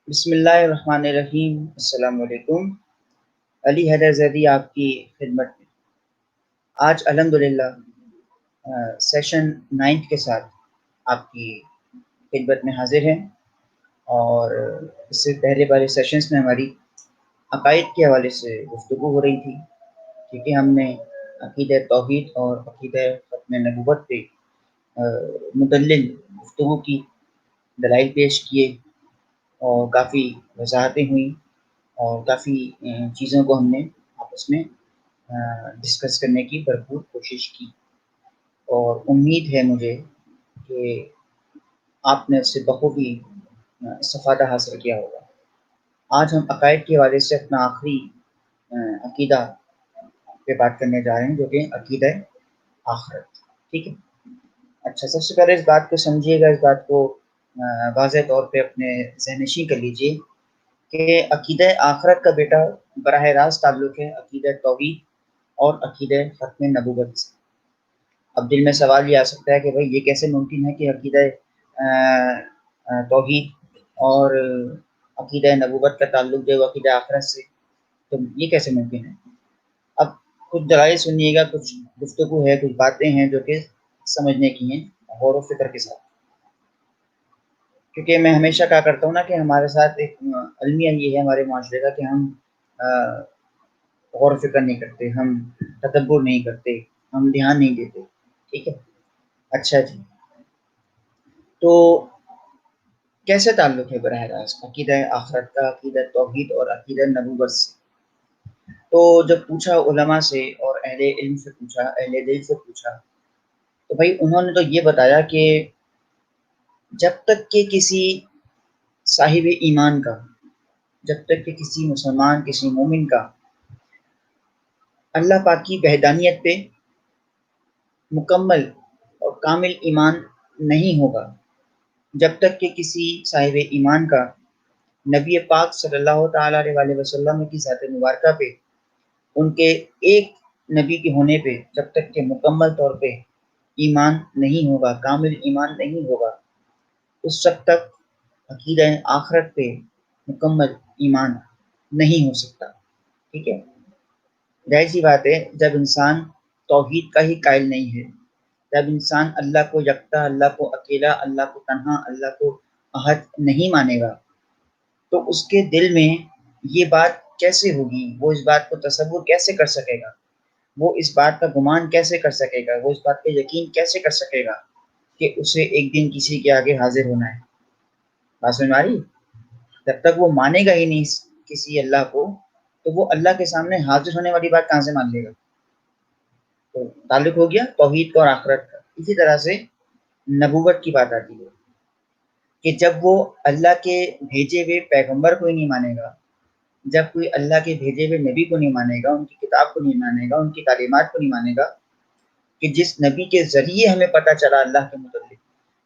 بسم اللہ الرحمن الرحیم۔ السلام علیکم۔ علی حیدر زیدی آپ کی خدمت میں۔ آج الحمدللہ سیشن 9 کے ساتھ آپ کی خدمت میں حاضر ہیں، اور اس سے پہلے والے سیشنز میں ہماری عقائد کے حوالے سے گفتگو ہو رہی تھی، کیونکہ ہم نے عقیدہ توحید اور عقیدہ ختم نبوت پہ مدلل گفتگو کی، دلائل پیش کیے، اور کافی وضاحتیں ہوئیں، اور کافی چیزوں کو ہم نے آپس میں ڈسکس کرنے کی بھرپور کوشش کی، اور امید ہے مجھے کہ آپ نے اس سے بخوبی استفادہ حاصل کیا ہوگا۔ آج ہم عقائد کے حوالے سے اپنا آخری عقیدہ پہ بات کرنے جا رہے ہیں، جو کہ عقیدہ آخرت۔ ٹھیک ہے، اچھا، سب سے پہلے اس بات کو سمجھیے گا، اس بات کو واضح طور پہ اپنے ذہن نشین کر لیجئے کہ عقیدہ آخرت کا بیٹا براہ راست تعلق ہے عقیدہ توحید اور عقیدہ ختم نبوت سے۔ اب دل میں سوال یہ آ سکتا ہے کہ بھائی یہ کیسے ممکن ہے کہ عقیدہ توحید اور عقیدہ نبوت کا تعلق جو ہے عقیدہ آخرت سے، تو یہ کیسے ممکن ہے؟ اب کچھ دلائل سنیے گا، کچھ گفتگو ہے، کچھ باتیں ہیں جو کہ سمجھنے کی ہیں غور و فکر کے ساتھ، کیونکہ میں ہمیشہ کہا کرتا ہوں نا کہ ہمارے ساتھ ایک المیہ یہ ہے ہمارے معاشرے کا کہ ہم غور و فکر نہیں کرتے، ہم تدبر نہیں کرتے، ہم دھیان نہیں دیتے۔ ٹھیک ہے، اچھا جی، تو کیسے تعلق ہے براہ راست عقیدہ آخرت کا عقیدہ توحید اور عقیدہ نبوت سے؟ تو جب پوچھا علماء سے اور اہل علم سے پوچھا، اہل دل سے پوچھا، تو بھائی انہوں نے تو یہ بتایا کہ جب تک کہ کسی صاحب ایمان کا، جب تک کہ کسی مسلمان، کسی مومن کا اللہ پاک کی وحدانیت پہ مکمل اور کامل ایمان نہیں ہوگا، جب تک کہ کسی صاحب ایمان کا نبی پاک صلی اللہ تعالیٰ علیہ وسلم کی ذات مبارکہ پہ، ان کے ایک نبی کے ہونے پہ جب تک کہ مکمل طور پہ ایمان نہیں ہوگا، کامل ایمان نہیں ہوگا، اس وقت تک عقیدہ آخرت پہ مکمل ایمان نہیں ہو سکتا۔ ٹھیک ہے، ظاہر سی بات ہے، جب انسان توحید کا ہی قائل نہیں ہے، جب انسان اللہ کو یکتا، اللہ کو اکیلا، اللہ کو تنہا، اللہ کو احد نہیں مانے گا، تو اس کے دل میں یہ بات کیسے ہوگی؟ وہ اس بات کو تصور کیسے کر سکے گا؟ وہ اس بات کا گمان کیسے کر سکے گا؟ وہ اس بات کا یقین کیسے کر سکے گا کہ اسے ایک دن کسی کے آگے حاضر ہونا ہے؟ بات سمجھ میں آ رہی؟ جب تک وہ مانے گا ہی نہیں کسی اللہ کو، تو وہ اللہ کے سامنے حاضر ہونے والی بات کہاں سے مان لے گا؟ تو تعلق ہو گیا توحید کا اور آخرت کا۔ اسی طرح سے نبوت کی بات آتی ہے کہ جب وہ اللہ کے بھیجے ہوئے پیغمبر کو ہی نہیں مانے گا، جب کوئی اللہ کے بھیجے ہوئے نبی کو نہیں مانے گا، ان کی کتاب کو نہیں مانے گا، ان کی تعلیمات کو نہیں مانے گا، کہ جس نبی کے ذریعے ہمیں پتہ چلا اللہ کے متعلق،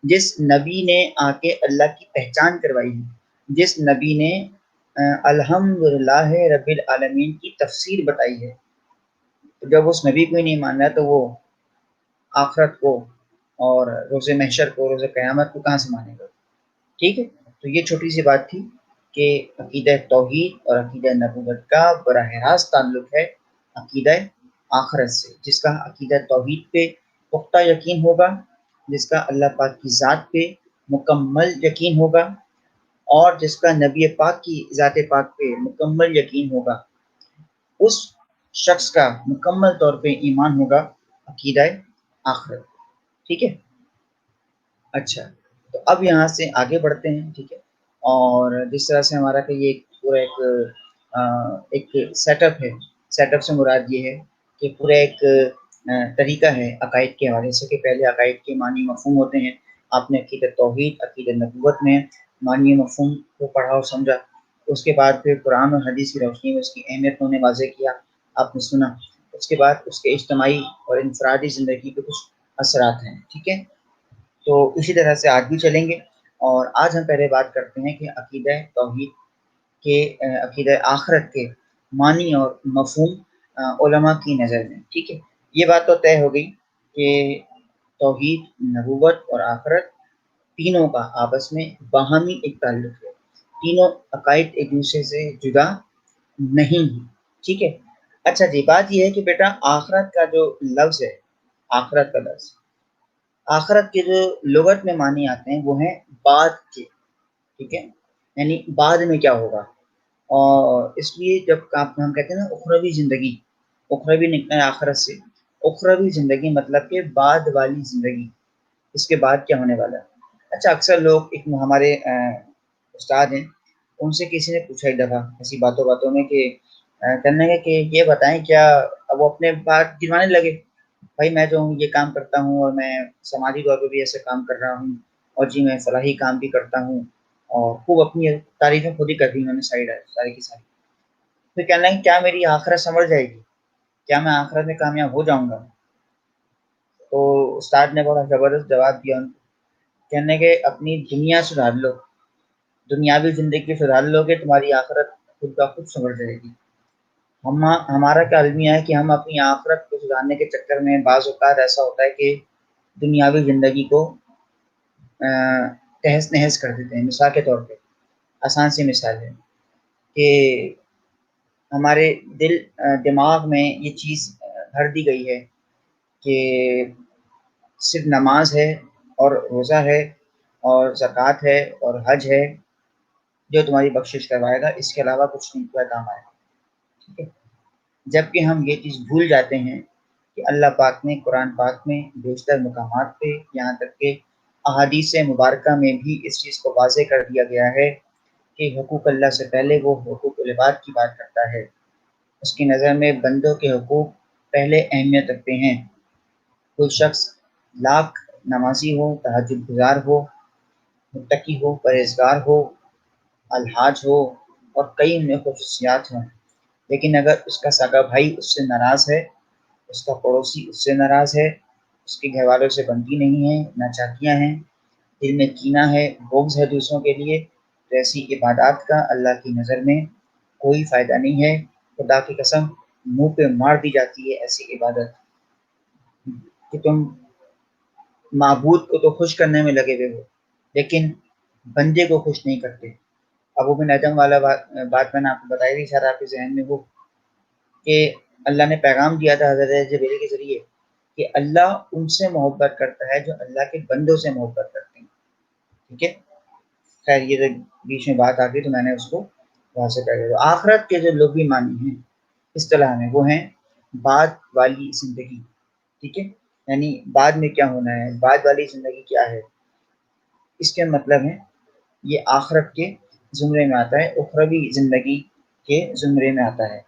جس نبی نے آ کے اللہ کی پہچان کروائی ہے، جس نبی نے الحمدللہ رب العالمین کی تفسیر بتائی ہے، تو جب اس نبی کو ہی نہیں مان رہا تو وہ آخرت کو اور روز محشر کو، روز قیامت کو کہاں سے مانے گا؟ ٹھیک ہے، تو یہ چھوٹی سی بات تھی کہ عقیدہ توحید اور عقیدہ نبوت کا براہ راست تعلق ہے عقیدہ آخرت سے۔ جس کا عقیدہ توحید پہ پختہ یقین ہوگا، جس کا اللہ پاک کی ذات پہ مکمل یقین ہوگا، اور جس کا نبی پاک کی ذات پاک پہ مکمل یقین ہوگا، اس شخص کا مکمل طور پہ ایمان ہوگا عقیدہ آخرت۔ ٹھیک ہے، اچھا، تو اب یہاں سے آگے بڑھتے ہیں۔ ٹھیک ہے، اور جس طرح سے ہمارا کہ یہ پورا ایک سیٹ اپ ہے، سیٹ اپ سے مراد یہ ہے کہ پورا ایک طریقہ ہے عقائد کے حوالے سے، کہ پہلے عقائد کے معنی مفہوم ہوتے ہیں، آپ نے عقیدہ توحید، عقیدہ نبوت میں معنی مفہوم کو پڑھا اور سمجھا، اس کے بعد پھر قرآن اور حدیث کی روشنی میں اس کی اہمیت کو واضح کیا، آپ نے سنا، اس کے بعد اس کے اجتماعی اور انفرادی زندگی پہ کچھ اثرات ہیں۔ ٹھیک ہے، تو اسی طرح سے آج بھی چلیں گے، اور آج ہم پہلے بات کرتے ہیں کہ عقیدہ توحید کے، عقیدہ آخرت کے معنی اور مفہوم علماء کی نظر میں۔ ٹھیک ہے، یہ بات تو طے ہو گئی کہ توحید، نبوت اور آخرت تینوں کا آپس میں باہمی ایک تعلق ہے، تینوں عقائد ایک دوسرے سے جدا نہیں ہیں، ٹھیک ہے۔ اچھا جی، بات یہ ہے کہ بیٹا آخرت کا جو لفظ ہے، آخرت کا لفظ، آخرت کے جو لغت میں معنی آتے ہیں وہ ہیں بعد کے، ٹھیک ہے، یعنی بعد میں کیا ہوگا۔ اور اس لیے جب ہم کہتے ہیں نا اخروی زندگی، اخروی نکلا ہے آخرت سے، اخروی زندگی مطلب کہ بعد والی زندگی، اس کے بعد کیا ہونے والا ہے۔ اچھا اکثر لوگ ایک ہمارے استاد ہیں، ان سے کسی نے پوچھا ایک دفعہ ایسی باتوں باتوں میں کہ کرنے کا کہ یہ بتائیں کیا، اب وہ اپنے بات گنوانے لگے، بھائی میں جو ہوں یہ کام کرتا ہوں اور میں سماجی طور پہ بھی ایسے کام کر رہا ہوں، اور جی میں فلاحی کام بھی کرتا ہوں، اور خوب اپنی تعریفیں خود ہی کر دی انہوں نے ساری کی ساری۔ پھر کہنا ہے کیا میری آخرت سمجھ جائے گی، کیا میں آخرت میں کامیاب ہو جاؤں گا؟ تو استاد نے بڑا زبردست جواب دیا ان کو، کہنے کہ اپنی دنیا سدھار لو، دنیاوی زندگی سدھار لو گے تمہاری آخرت خود کا خود سمجھ جائے گی۔ ہمارا کیا المیہ ہے کہ ہم اپنی آخرت کو سدھارنے کے چکر میں بعض اوقات ایسا ہوتا ہے کہ دنیاوی زندگی کو تہس نہس کر دیتے ہیں۔ مثال کے طور پہ آسان سی مثال ہے کہ ہمارے دماغ میں یہ چیز بھر دی گئی ہے کہ صرف نماز ہے اور روزہ ہے اور زکوٰۃ ہے اور حج ہے جو تمہاری بخشش کروائے گا، اس کے علاوہ کچھ نہیں تمہارے کام آئے گا، ٹھیک ہے۔ جبکہ ہم یہ چیز بھول جاتے ہیں کہ اللہ پاک نے قرآن پاک میں بیشتر مقامات پہ، یہاں تک کہ احادیث مبارکہ میں بھی اس چیز کو واضح کر دیا گیا ہے کہ حقوق اللہ سے پہلے وہ حقوق العباد کی بات کرتا ہے۔ اس کی نظر میں بندوں کے حقوق پہلے اہمیت رکھتے ہیں۔ کوئی شخص لاکھ نمازی ہو، تہجد گزار ہو، متقی ہو، پرہیزگار ہو، الحاج ہو اور کئی ان میں خصوصیات ہوں، لیکن اگر اس کا سگا بھائی اس سے ناراض ہے، اس کا پڑوسی اس سے ناراض ہے، اس کے گھر والوں سے بنتی نہیں ہے، ناچاکیاں ہیں، دل میں کینہ ہے، بغض ہے دوسروں کے لیے، تو ایسی عبادات کا اللہ کی نظر میں کوئی فائدہ نہیں ہے۔ خدا کی قسم منہ پہ مار دی جاتی ہے ایسی عبادت کہ تم معبود کو تو خوش کرنے میں لگے ہوئے ہو لیکن بندے کو خوش نہیں کرتے۔ ابو بن ادم والا بات میں نے آپ کو بتائی تھی، شاید آپ کے ذہن میں وہ کہ اللہ نے پیغام دیا تھا حضرت جبریل کے ذریعے کہ اللہ ان سے محبت کرتا ہے جو اللہ کے بندوں سے محبت کرتے ہیں، ٹھیک ہے۔ خیر یہ جو بیچ میں بات آ گئی تو میں نے اس کو وہاں سے کر دیا۔ آخرت کے جو لغوی معنی ہیں اصطلاح میں وہ ہیں بعد والی زندگی، ٹھیک ہے، یعنی بعد میں کیا ہونا ہے، بعد والی زندگی کیا ہے، اس کے مطلب ہے یہ آخرت کے زمرے میں آتا ہے، اخروی زندگی کے زمرے میں آتا ہے۔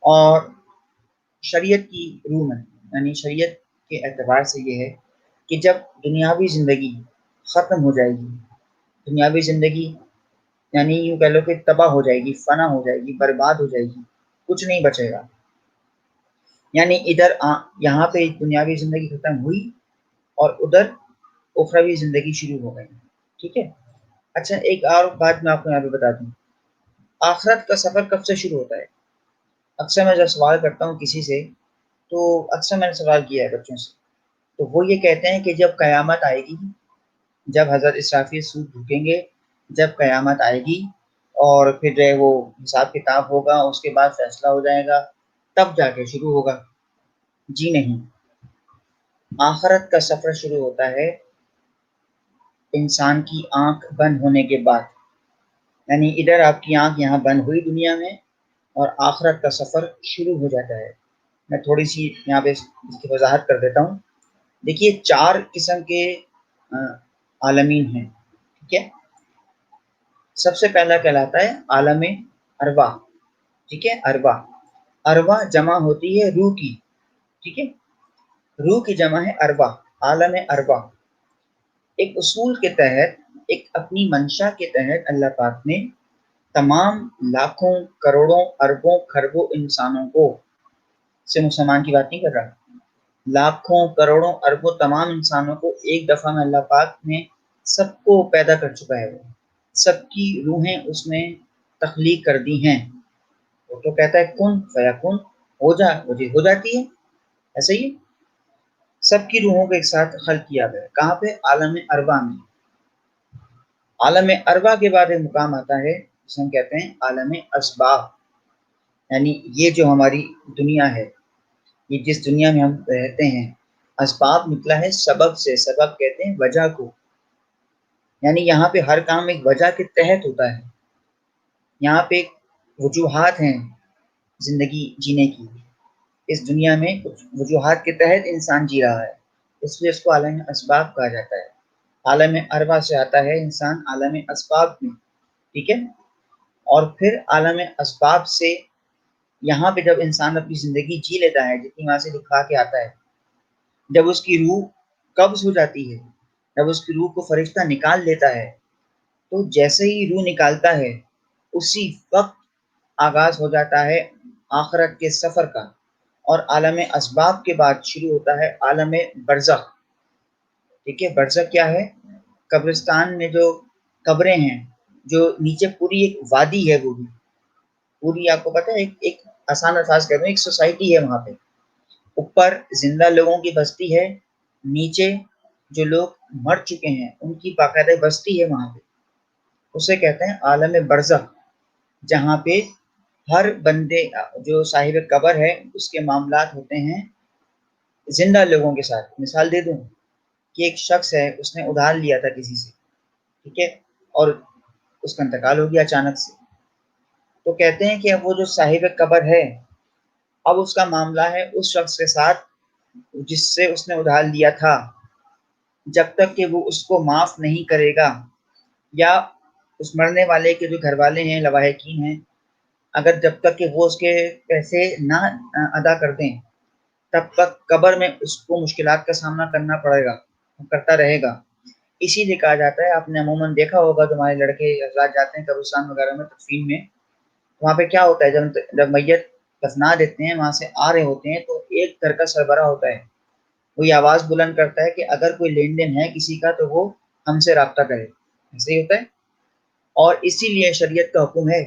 اور شریعت کی روح میں یعنی شریعت کے اعتبار سے یہ ہے کہ جب دنیاوی زندگی ختم ہو جائے گی، دنیاوی زندگی یعنی یوں کہہ لو کہ تباہ ہو جائے گی، فنا ہو جائے گی، برباد ہو جائے گی، کچھ نہیں بچے گا، یعنی ادھر یہاں پہ دنیاوی زندگی ختم ہوئی اور ادھر اخروی زندگی شروع ہو گئی، ٹھیک ہے۔ اچھا ایک اور بات میں آپ کو یہاں پہ بتا دوں، آخرت کا سفر کب سے شروع ہوتا ہے؟ اکثر میں جب سوال کرتا ہوں کسی سے تو اکثر میں نے سوال کیا ہے بچوں سے، تو وہ یہ کہتے ہیں کہ جب قیامت آئے گی، جب حضرت اسرافیل سور پھونکیں گے، جب قیامت آئے گی اور پھر جو ہے وہ حساب کتاب ہوگا، اس کے بعد فیصلہ ہو جائے گا، تب جا کے شروع ہوگا۔ جی نہیں، آخرت کا سفر شروع ہوتا ہے انسان کی آنکھ بند ہونے کے بعد، یعنی ادھر آپ کی آنکھ یہاں بند ہوئی دنیا میں اور آخرت کا سفر شروع ہو جاتا ہے۔ میں تھوڑی سی یہاں پہ اس کی وضاحت کر دیتا ہوں۔ دیکھیے 4 قسم کے عالمین ہیں، ٹھیک ہے۔ سب سے پہلا کہلاتا ہے عالم ارواح، ٹھیک ہے، ارواح، ارواح جمع ہوتی ہے روح کی، ٹھیک ہے، روح کی جمع ہے ارواح، عالم ارواح۔ ایک اصول کے تحت، ایک اپنی منشا کے تحت اللہ پاک نے تمام لاکھوں کروڑوں اربوں خربوں انسانوں کو، سے مسلمان کی بات نہیں کر رہا، لاکھوں کروڑوں اربوں تمام انسانوں کو ایک دفعہ میں اللہ پاک نے سب کو پیدا کر چکا ہے، وہ سب کی روحیں اس نے تخلیق کر دی ہیں۔ وہ تو کہتا ہے کن فیکن، ہو جا، وہ ہو جاتی ہے، ایسے ہی سب کی روحوں کو ایک ساتھ خلق کیا گیا۔ کہاں پہ؟ عالم ارواح میں۔ عالم ارواح کے بعد ایک مقام آتا ہے جسے ہم کہتے ہیں عالم اسباب، یعنی یہ جو ہماری دنیا ہے، یہ جس دنیا میں ہم رہتے ہیں، اسباب نکلا ہے سبب سے، سبب کہتے ہیں وجہ کو، یعنی یہاں پہ ہر کام ایک وجہ کے تحت ہوتا ہے، یہاں پہ وجوہات ہیں زندگی جینے کی، اس دنیا میں کچھ وجوہات کے تحت انسان جی رہا ہے، اس لیے اس کو عالم اسباب کہا جاتا ہے۔ عالم ارواح سے آتا ہے انسان عالم اسباب میں، ٹھیک ہے، اور پھر عالم اسباب سے یہاں پہ جب انسان اپنی زندگی جی لیتا ہے، جتنی وہاں سے دکھا کے آتا ہے، جب اس کی روح قبض ہو جاتی ہے، جب اس کی روح کو فرشتہ نکال لیتا ہے، تو جیسے ہی روح نکالتا ہے اسی وقت آغاز ہو جاتا ہے آخرت کے سفر کا، اور عالم اسباب کے بعد شروع ہوتا ہے عالم برزخ، ٹھیک ہے۔ برزخ کیا ہے؟ قبرستان میں جو قبریں ہیں، جو نیچے پوری ایک وادی ہے، وہ بھی پوری آپ کو پتہ ہے، ایک آسان الفاظ کہہ رہا ہوں، ایک سوسائٹی ہے وہاں پہ، اوپر زندہ لوگوں کی بستی ہے، نیچے جو لوگ مر چکے ہیں ان کی باقاعدہ بستی ہے وہاں پہ، اسے کہتے ہیں عالم برزخ، جہاں پہ ہر بندے جو صاحب قبر ہے اس کے معاملات ہوتے ہیں زندہ لوگوں کے ساتھ۔ مثال دے دوں کہ ایک شخص ہے، اس نے ادھار لیا تھا کسی سے، ٹھیک ہے، اور اس کا انتقال ہو گیا اچانک سے، تو کہتے ہیں کہ اب وہ جو صاحب قبر ہے، اب اس کا معاملہ ہے اس شخص کے ساتھ جس سے اس نے ادھار لیا تھا، جب تک کہ وہ اس کو معاف نہیں کرے گا، یا اس مرنے والے کے جو گھر والے ہیں لواحقین ہیں، اگر جب تک کہ وہ اس کے پیسے نہ ادا کر دیں، تب تک قبر میں اس کو مشکلات کا سامنا کرنا پڑے گا، کرتا رہے گا۔ اسی لیے کہا جاتا ہے، آپ نے عموماً دیکھا ہوگا تمہارے لڑکے حضرات جاتے ہیں قبرستان وغیرہ میں تدفین میں، وہاں پہ کیا ہوتا ہے، جب میت دفنا دیتے ہیں، وہاں سے آ رہے ہوتے ہیں، تو ایک گھر کا سربراہ ہوتا ہے، وہ یہ آواز بلند کرتا ہے کہ اگر کوئی لین دین ہے کسی کا تو وہ ہم سے رابطہ کرے، ایسے ہی ہوتا ہے۔ اور اسی لیے شریعت کا حکم ہے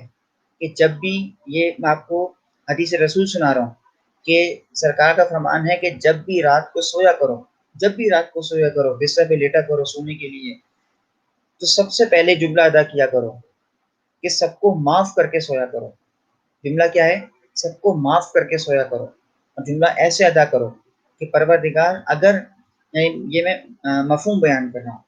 کہ جب بھی، یہ میں آپ کو حدیث رسول سنا رہا ہوں کہ سرکار کا فرمان ہے کہ جب بھی رات کو سویا کرو، جب بھی رات کو سویا کرو، بستر پہ لیٹا کرو سونے کے لیے، تو سب سے پہلے جملہ ادا کیا کرو کہ سب کو معاف کر کے سویا کرو۔ جملہ کیا ہے؟ سب کو معاف کر کے سویا کرو، اور جملہ ایسے ادا کرو کہ پروردگار اگر، یہ میں مفہوم بیان کر رہا ہوں،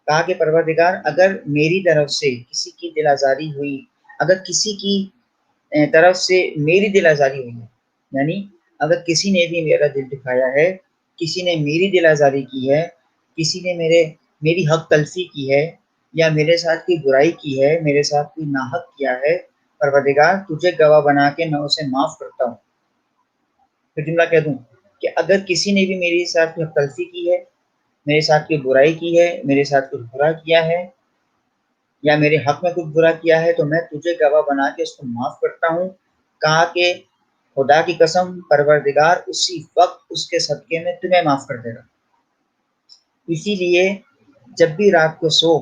کہا کہ پروردگار اگر میری طرف سے کسی کی دل آزاری ہوئی، اگر کسی کی طرف سے میری دل آزاری ہوئی ہے، یعنی اگر کسی نے بھی میرا دل دکھایا ہے، کسی نے میری دل آزاری کی ہے، کسی نے میری حق تلفی کی ہے، یا میرے ساتھ کوئی برائی کی ہے، میرے ساتھ کوئی ناحق کیا ہے، پروردگار تجھے گواہ بنا کے میں اسے معاف کرتا ہوں۔ پھر جملہ کہہ دوں کہ اگر کسی نے بھی میرے ساتھ کوئی حق تلفی کی ہے، میرے ساتھ کوئی برائی کی ہے، میرے ساتھ کچھ برا کیا ہے، یا میرے حق میں کچھ برا کیا ہے، تو میں تجھے گواہ بنا کے اس کو معاف کرتا ہوں۔ کہا کہ خدا کی قسم پروردگار اسی وقت اس کے صدقے میں تمہیں معاف کر دے گا۔ اسی لیے جب بھی رات کو سو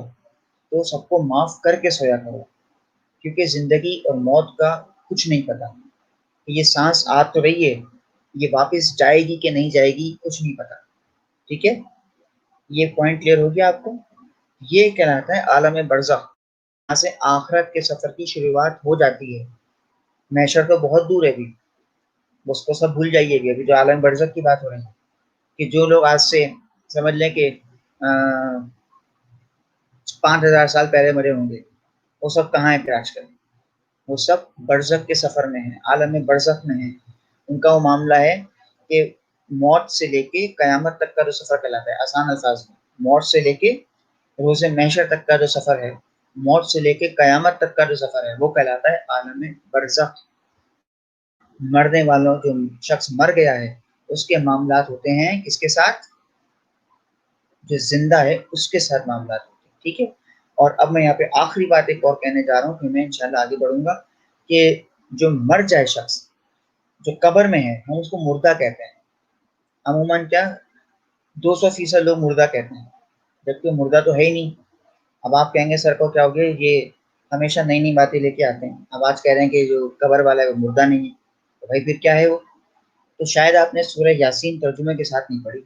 تو سب کو معاف کر کے سویا کرو، کیونکہ زندگی اور موت کا کچھ نہیں پتا، یہ سانس آ تو رہی ہے، یہ واپس جائے گی کہ نہیں جائے گی کچھ نہیں پتا، ٹھیک ہے۔ یہ پوائنٹ کلیئر ہو گیا آپ کو؟ یہ کہلاتا ہے عالم برزخ، یہاں سے آخرت کے سفر کی شروعات ہو جاتی ہے۔ محشر تو بہت دور ہے ابھی، اس کو سب بھول جائیے، ابھی جو عالم برزخ کی بات ہو رہی ہے، کہ جو لوگ آج سے سمجھ لیں کہ 5000 سال پہلے مرے ہوں گے، وہ سب کہاں ہیں آج کل؟ وہ سب برزخ کے سفر میں ہیں، عالم برزخ میں ہیں۔ ان کا وہ معاملہ ہے کہ موت سے لے کے قیامت تک کا جو سفر کہلاتا ہے، آسان الفاظ میں موت سے لے کے روز محشر تک کا جو سفر ہے، موت سے لے کے قیامت تک کا جو سفر ہے، وہ کہلاتا ہے عالم برزخ۔ مرنے والوں، جو شخص مر گیا ہے اس کے معاملات ہوتے ہیں کس کے ساتھ؟ جو زندہ ہے اس کے ساتھ معاملات ہوتے ہیں، ٹھیک ہے۔ اور اب میں یہاں پہ آخری بات ایک اور کہنے جا رہا ہوں، کہ میں انشاءاللہ آگے بڑھوں گا، کہ جو مر جائے شخص، جو قبر میں ہے، ہم اس کو مردہ کہتے ہیں عموماً، کیا 200% لوگ مردہ کہتے ہیں، جبکہ مردہ تو ہے ہی نہیں۔ اب آپ کہیں گے سر کو کیا ہو گیا، یہ ہمیشہ نئی نئی باتیں لے کے آتے ہیں، اب آج کہہ رہے ہیں کہ جو قبر والا ہے وہ مردہ نہیں ہے، تو بھائی پھر کیا ہے وہ؟ تو شاید آپ نے سورہ یاسین ترجمے کے ساتھ نہیں پڑھی۔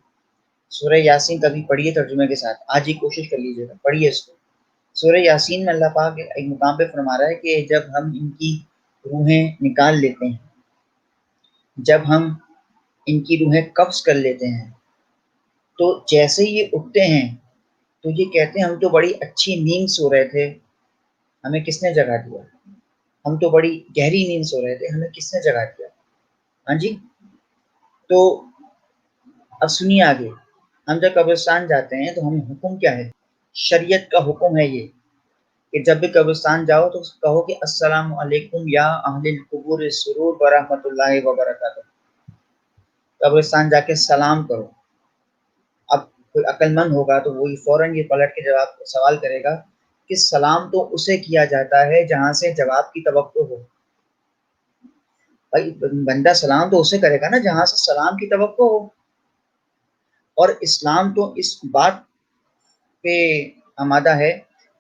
سورہ یاسین کبھی پڑھیے ترجمے کے ساتھ، آج ہی کوشش کر لیجیے گا، پڑھیے اس کو، سورہ یاسین میں اللہ پاک ایک مقام پہ فرما رہا ہے کہ جب ہم ان کی روحیں نکال لیتے ہیں، جب ہم ان کی روحیں قبض کر لیتے ہیں، تو جیسے ہی یہ اٹھتے ہیں تو یہ کہتے ہیں ہم تو بڑی اچھی نیند سو رہے تھے، ہمیں کس نے جگا دیا؟ ہم تو بڑی گہری نیند سو رہے تھے، ہمیں کس نے جگا دیا؟ ہاں جی، تو اب سنیے آگے، ہم جب قبرستان جاتے ہیں تو ہمیں حکم کیا ہے؟ شریعت کا حکم ہے یہ کہ جب بھی قبرستان جاؤ تو کہو کہ السلام علیکم یا اہل القبور السرور ورحمۃ اللہ وبرکاتہ۔ قبرستان جا کے سلام کرو۔ اب کوئی عقل مند ہوگا تو وہی فوراً یہ پلٹ کے جواب سوال کرے گا کہ سلام تو اسے کیا جاتا ہے جہاں سے جواب کی توقع ہو۔ بھائی بندہ سلام تو اسے کرے گا نا جہاں سے سلام کی توقع ہو، اور اسلام تو اس بات پہ آمادہ ہے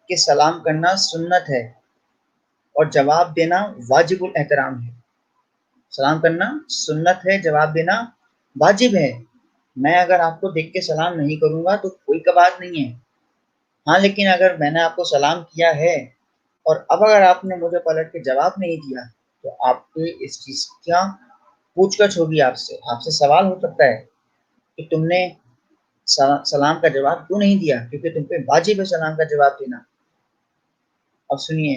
کہ سلام کرنا سنت ہے اور جواب دینا واجب الاحترام ہے۔ سلام کرنا سنت ہے، جواب دینا واجب ہے۔ میں اگر آپ کو دیکھ کے سلام نہیں کروں گا تو کوئی بات نہیں ہے، ہاں لیکن اگر میں نے آپ کو سلام کیا ہے اور اب اگر آپ نے مجھے پلٹ کے جواب نہیں دیا تو آپ کو اس چیز کیا پوچھ گچھ ہوگی، آپ سے سوال ہو سکتا ہے کہ تم نے سلام کا جواب کیوں نہیں دیا، کیونکہ تم پہ واجب ہے سلام کا جواب دینا۔ اب سنیے،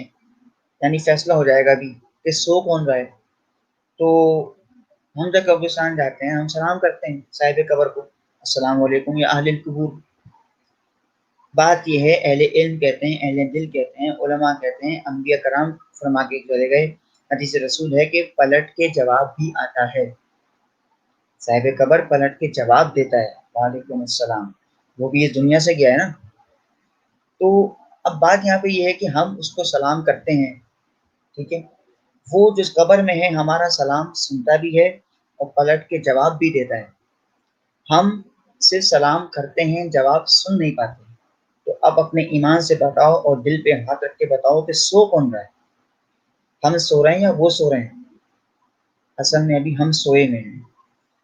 یعنی فیصلہ ہو جائے گا ابھی کہ سو کون رہا ہے۔ تو ہم جب قبرستان جاتے ہیں ہم سلام کرتے ہیں صاحب قبر کو، السلام علیکم یا اہل القبور۔ بات یہ ہے اہل علم کہتے ہیں، اہل دل کہتے ہیں، علماء کہتے ہیں، انبیاء کرام فرما کے چلے گئے، حدیث رسول ہے کہ پلٹ کے جواب بھی آتا ہے، صاحب قبر پلٹ کے جواب دیتا ہے وعلیکم السلام، وہ بھی اس دنیا سے گیا ہے نا۔ تو اب بات یہاں پہ یہ ہے کہ ہم اس کو سلام کرتے ہیں، ٹھیک ہے، وہ جس قبر میں ہے ہمارا سلام سنتا بھی ہے اور پلٹ کے جواب بھی دیتا ہے۔ ہم صرف سلام کرتے ہیں، جواب سن نہیں پاتے۔ تو اب اپنے ایمان سے بتاؤ اور دل پہ ہاتھ رکھ کے بتاؤ کہ سو کون رہا ہے؟ ہم سو رہے ہیں یا وہ سو رہے ہیں؟ اصل میں ابھی ہم سوئے ہوئے ہیں،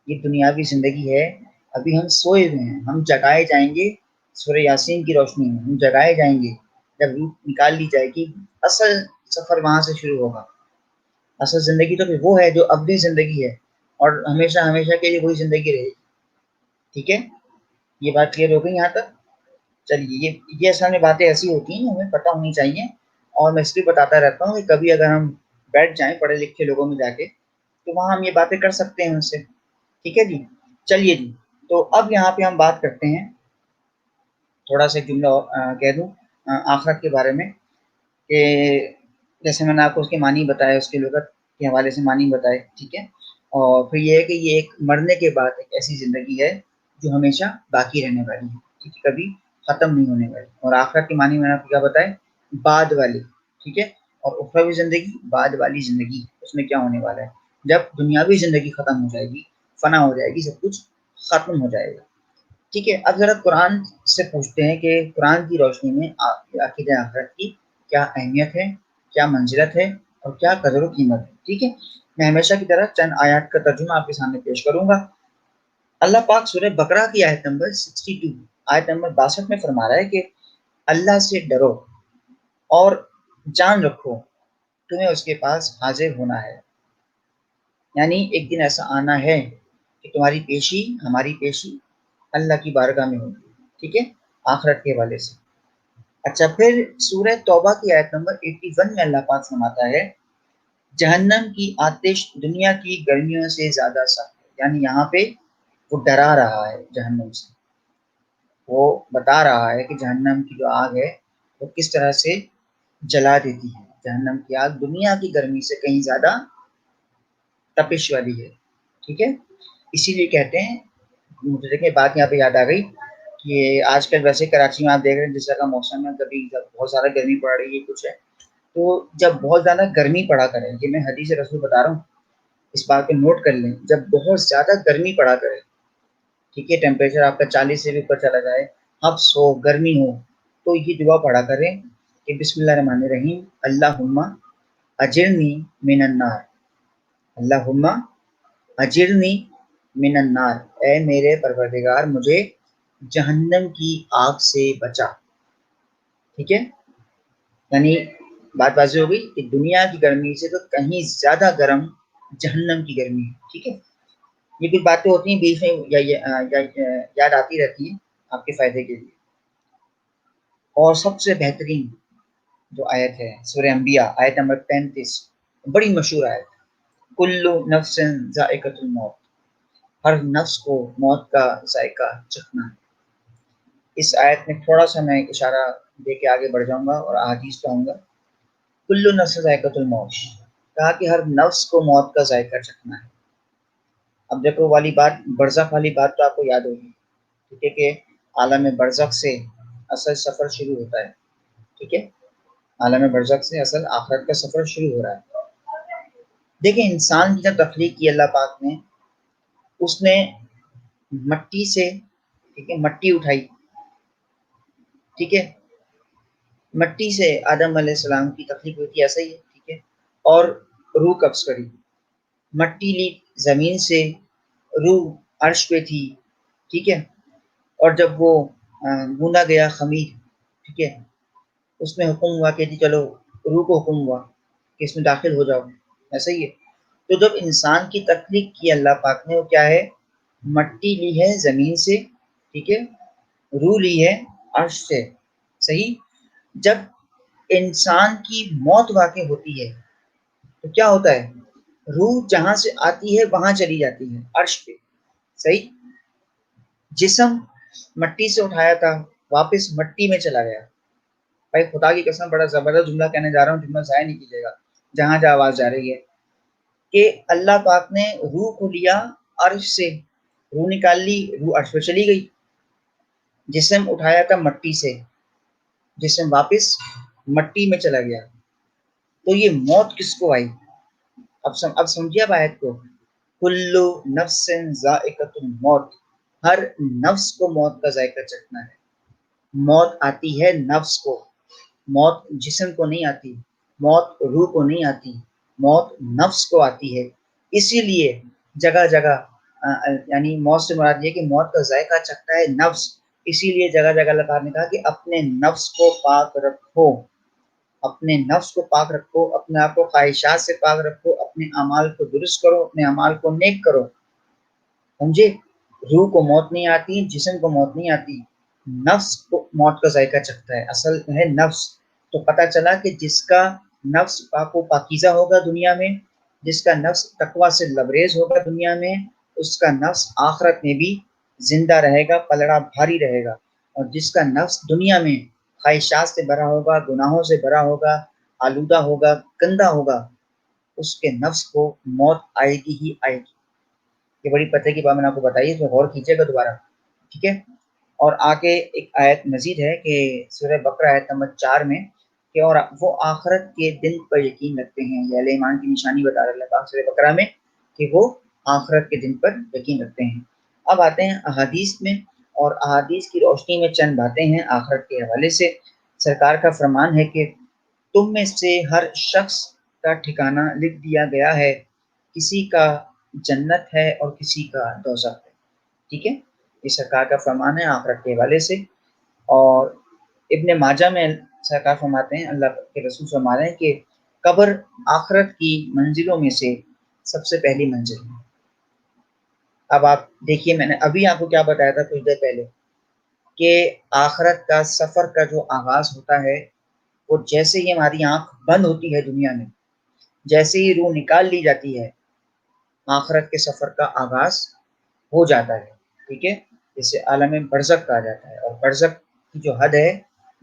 یہ دنیاوی زندگی ہے، ابھی ہم سوئے ہوئے ہیں، ہم جگائے جائیں گے سورہ یاسین کی روشنی میں، ہم جگائے جائیں گے جب روح نکال لی جائے گی، اصل سفر وہاں سے شروع ہوگا۔ اصل زندگی تو پھر وہ ہے جو ابدی زندگی ہے اور ہمیشہ ہمیشہ کے لیے وہی زندگی رہے گی، ٹھیک ہے، یہ بات کلیئر ہو گئی یہاں تک؟ چلیے، یہ اصل میں باتیں ایسی ہوتی ہیں ہمیں پتہ ہونی چاہیے، اور میں اس لیے بتاتا رہتا ہوں کہ کبھی اگر ہم بیٹھ جائیں پڑھے لکھے لوگوں میں جا کے تو وہاں ہم یہ باتیں کر سکتے ہیں ان سے، ٹھیک ہے جی۔ چلیے جی، تو اب یہاں پہ ہم بات کرتے ہیں، تھوڑا سا جملہ کہہ دوں آخرت کے بارے میں، کہ جیسے میں نے آپ کو اس کے معنی بتائے، اس کے لغت کے حوالے سے معنی بتائے، ٹھیک ہے، اور پھر یہ ہے کہ یہ ایک مرنے کے بعد ایک ایسی زندگی ہے جو ہمیشہ باقی رہنے والی ہے، ٹھیک ہے، کبھی ختم نہیں ہونے والی، اور آخرت کے معنی میں نے آپ کو کیا بتائے؟ بعد والی، ٹھیک ہے، اور اخروی زندگی، بعد والی زندگی، اس میں کیا ہونے والا ہے جب دنیاوی زندگی ختم ہو جائے گی، فنا ہو جائے گی، سب کچھ ختم ہو جائے گا، ٹھیک ہے۔ اب ذرا قرآن سے پوچھتے ہیں کہ قرآن کی روشنی میں عقیدہ آخرت کی کیا اہمیت ہے، کیا منزلت ہے اور کیا قدر و قیمت ہے، ٹھیک ہے۔ میں ہمیشہ کی طرح چند آیات کا ترجمہ آپ کے سامنے پیش کروں گا۔ اللہ پاک سورہ بقرہ کی آیت نمبر 62، آیت نمبر 62 میں فرما رہا ہے کہ اللہ سے ڈرو اور جان رکھو تمہیں اس کے پاس حاضر ہونا ہے، یعنی ایک دن ایسا آنا ہے کہ تمہاری پیشی، ہماری پیشی اللہ کی بارگاہ میں ہوگی، ٹھیک ہے، آخرت کے حوالے سے۔ اچھا، پھر سورہ توبہ کی آیت نمبر 81 میں اللہ پاک فرماتا ہے جہنم کی آتش دنیا کی گرمیوں سے زیادہ سخت ہے، یعنی یہاں پہ وہ ڈرا رہا ہے جہنم سے، وہ بتا رہا ہے کہ جہنم کی جو آگ ہے وہ کس طرح سے جلا دیتی ہے، جہنم کی آگ دنیا کی گرمی سے کہیں زیادہ تپش والی ہے، ٹھیک ہے۔ اسی لیے کہتے ہیں، مجھے دیکھیں بات یہاں پہ یاد آ گئی کہ آج کل ویسے کراچی میں آپ دیکھ رہے ہیں جس طرح کا موسم ہے، کبھی بہت زیادہ گرمی پڑ رہی ہے کچھ ہے، تو جب بہت زیادہ گرمی پڑا کرے، یہ میں حدیث رسول بتا رہا ہوں، اس بات کو نوٹ کر لیں، جب بہت زیادہ گرمی پڑا کرے، ٹھیک ہے، ٹیمپریچر آپ کا 40 سے بھی اوپر چلا جائے، حبس ہو، گرمی ہو، تو یہ دعا پڑھا کریں کہ بسم اللہ الرحمن الرحیم اللہم اجرنی من النار، اللہم اجرنی من النار، اے میرے پروردگار مجھے جہنم کی آگ سے بچا، ٹھیک ہے۔ یعنی بات واضح ہو گئی کہ دنیا کی گرمی سے تو کہیں زیادہ گرم جہنم کی گرمی ہے. ٹھیک ہے، یہ کچھ باتیں ہوتی ہیں بیچ میں یاد آتی رہتی ہیں آپ کے فائدے کے لیے. اور سب سے بہترین جو آیت ہے سورہ انبیاء آیت نمبر 35، بڑی مشہور آیت، کل نفس ذائقۃ الموت، ہر نفس کو موت کا ذائقہ چکھنا ہے. اس آیت میں تھوڑا سا میں اشارہ دے کے آگے بڑھ جاؤں گا اور احادیث پہ آؤں گا. کل نفس ذائقۃ الموت، کہا کہ ہر نفس کو موت کا ذائقہ چکھنا ہے. اب دیکھو والی بات، برزخ والی بات تو آپ کو یاد ہوگی. ٹھیک ہے کہ عالم برزخ سے اصل سفر شروع ہوتا ہے. ٹھیک ہے، عالم برزخ سے اصل آخرت کا سفر شروع ہو رہا ہے. دیکھیں انسان کی جب تخلیق کی اللہ پاک نے، اس نے مٹی سے، ٹھیک ہے، مٹی اٹھائی. ٹھیک ہے، مٹی سے آدم علیہ السلام کی تخلیق ہوئی تھی، ایسا ہی ہے. ٹھیک ہے، اور روح قبض کری، مٹی لی زمین سے، روح عرش پہ تھی. ٹھیک ہے، اور جب وہ گونا گیا خمیر، ٹھیک ہے، اس میں حکم ہوا کہ جی چلو، روح کو حکم ہوا کہ اس میں داخل ہو جاؤ. ایسا ہی ہے. تو جب انسان کی تخلیق کی اللہ پاک نے، وہ کیا ہے، مٹی لی ہے زمین سے، ٹھیک ہے، روح لی ہے عرش سے. صحیح. جب انسان کی موت واقع ہوتی ہے تو کیا ہوتا ہے، روح جہاں سے آتی ہے وہاں چلی جاتی ہے، عرش پہ. صحیح. جسم مٹی سے اٹھایا تھا، واپس مٹی میں چلا گیا. بھائی خدا کی قسم بڑا زبردست جملہ کہنے جا رہا ہوں، جملہ ضائع نہیں کیجیے گا جہاں جہاں آواز جا رہی ہے، کہ اللہ پاک نے روح کو لیا عرش سے، روح نکال لی، روح عرش پہ چلی گئی. جسم اٹھایا تھا مٹی سے، جسم واپس مٹی میں چلا گیا. تو یہ موت کس کو آئی؟ اب سمجھیے اب آیت کو، کل نفس ذائقۃ الموت، ہر نفس کو موت کا ذائقہ چکھنا ہے. موت آتی ہے نفس کو، موت جسم کو نہیں آتی، موت روح کو نہیں آتی، موت نفس کو آتی ہے. اسی لیے جگہ جگہ یعنی موت سے مراد یہ کہ موت کا ذائقہ چکھتا ہے نفس. اسی لیے جگہ جگہ اللہ تعالیٰ نے کہا کہ اپنے نفس کو پاک رکھو، اپنے نفس کو پاک رکھو، اپنے آپ کو خواہشات سے پاک رکھو، اپنے اعمال کو درست کرو، اپنے اعمال کو نیک کرو. سمجھے؟ روح کو موت نہیں آتی، جسم کو موت نہیں آتی، نفس کو موت کا ذائقہ چکھتا ہے، اصل ہے نفس. تو پتہ چلا کہ جس کا نفس پاک و پاکیزہ ہوگا دنیا میں، جس کا نفس تقویٰ سے لبریز ہوگا دنیا میں، اس کا نفس آخرت میں بھی زندہ رہے گا، پلڑا بھاری رہے گا. اور جس کا نفس دنیا میں خواہشات سے بھرا ہوگا، گناہوں سے بھرا ہوگا، آلودہ ہوگا، گندا ہوگا، اس کے نفس کو موت آئے گی ہی آئے گی. یہ بڑی پتہ کی بات میں نے آپ کو بتائی، اس میں غور کیجیے گا دوبارہ. ٹھیک ہے، اور آگے ایک آیت مزید ہے کہ سورہ بقرہ آیت نمبر 4 میں، کہ اور وہ آخرت کے دن پر یقین رکھتے ہیں. یہ اہل ایمان کی نشانی بتا رہا اللہ پاک سورہ بقرہ میں کہ وہ آخرت کے دن پر یقین رکھتے ہیں. اب آتے ہیں احادیث میں، اور احادیث کی روشنی میں چند باتیں ہیں آخرت کے حوالے سے. سرکار کا فرمان ہے کہ تم میں سے ہر شخص کا ٹھکانہ لکھ دیا گیا ہے، کسی کا جنت ہے اور کسی کا دوزخ ہے. ٹھیک ہے، یہ سرکار کا فرمان ہے آخرت کے حوالے سے. اور ابن ماجہ میں سرکار فرماتے ہیں، اللہ کے رسول فرما رہے ہیں کہ قبر آخرت کی منزلوں میں سے سب سے پہلی منزل ہے. اب آپ دیکھیے، میں نے ابھی آپ کو کیا بتایا تھا کچھ دیر پہلے، کہ آخرت کا سفر کا جو آغاز ہوتا ہے، وہ جیسے ہی ہماری آنکھ بند ہوتی ہے دنیا میں، جیسے ہی روح نکال لی جاتی ہے، آخرت کے سفر کا آغاز ہو جاتا ہے. ٹھیک ہے، جسے عالم برزخ کہا جاتا ہے. اور برزخ کی جو حد ہے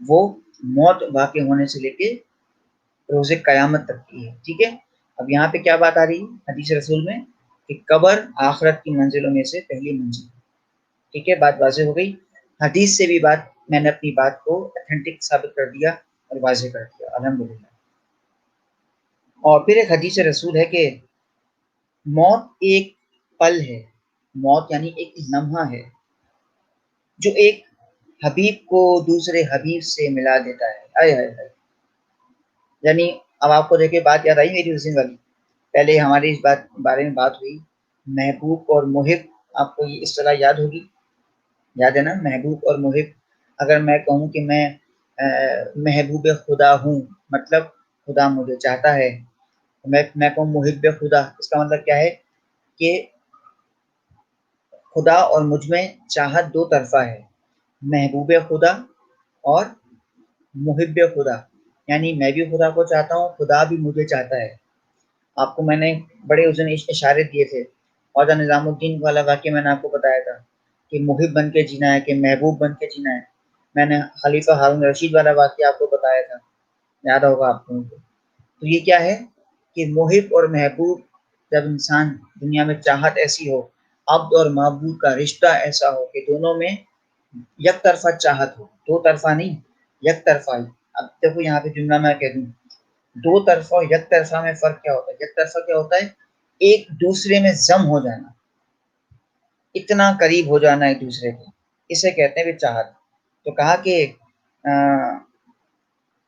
وہ موت واقع ہونے سے لے کے روز قیامت تک کی ہے. ٹھیک ہے، اب یہاں پہ کیا بات آ رہی ہے حدیث رسول میں، کہ قبر آخرت کی منزلوں میں سے پہلی منزل. ٹھیک ہے، بات واضح ہو گئی. حدیث سے بھی بات، میں نے اپنی بات کو اتھینٹک ثابت کر دیا اور واضح کر دیا الحمدللہ. اور پھر ایک حدیث رسول ہے کہ موت ایک پل ہے، موت یعنی ایک لمحہ ہے جو ایک حبیب کو دوسرے حبیب سے ملا دیتا ہے. آئے ہائے ہائے. یعنی اب آپ کو دیکھے بات یاد آئی میری اس دن والی، پہلے ہماری اس بارے میں بات ہوئی، محبوب اور محب. آپ کو یہ اصطلاح یاد ہوگی، یاد ہے نا، محبوب اور محب. اگر میں کہوں کہ میں محبوب خدا ہوں، مطلب خدا مجھے چاہتا ہے. میں کہوں محب خدا، اس کا مطلب کیا ہے کہ خدا اور مجھ میں چاہت دو طرفہ ہے، محبوب خدا اور محب خدا، یعنی میں بھی خدا کو چاہتا ہوں، خدا بھی مجھے چاہتا ہے. آپ کو میں نے بڑے اس دن اشارے دیے تھے، خواجہ نظام الدین والا واقعہ میں نے آپ کو بتایا تھا کہ محب بن کے جینا ہے کہ محبوب بن کے جینا ہے. میں نے خلیفہ ہارون رشید والا واقعہ آپ کو بتایا تھا، یاد ہوگا آپ کو. تو یہ کیا ہے کہ محب اور محبوب، جب انسان دنیا میں چاہت ایسی ہو، عبد اور معبود کا رشتہ ایسا ہو کہ دونوں میں یک طرفہ چاہت ہو، دو طرفہ نہیں، یک طرفہ ہی. اب دیکھو یہاں پہ جملہ میں کہہ دوں، دو طرفہ اور یک طرفہ میں فرق کیا ہوتا ہے؟ یک طرفہ کیا ہوتا ہے؟ ایک دوسرے میں ضم ہو جانا، اتنا قریب ہو جانا ایک دوسرے کے، اسے کہتے ہیں چاہت. تو کہا کہ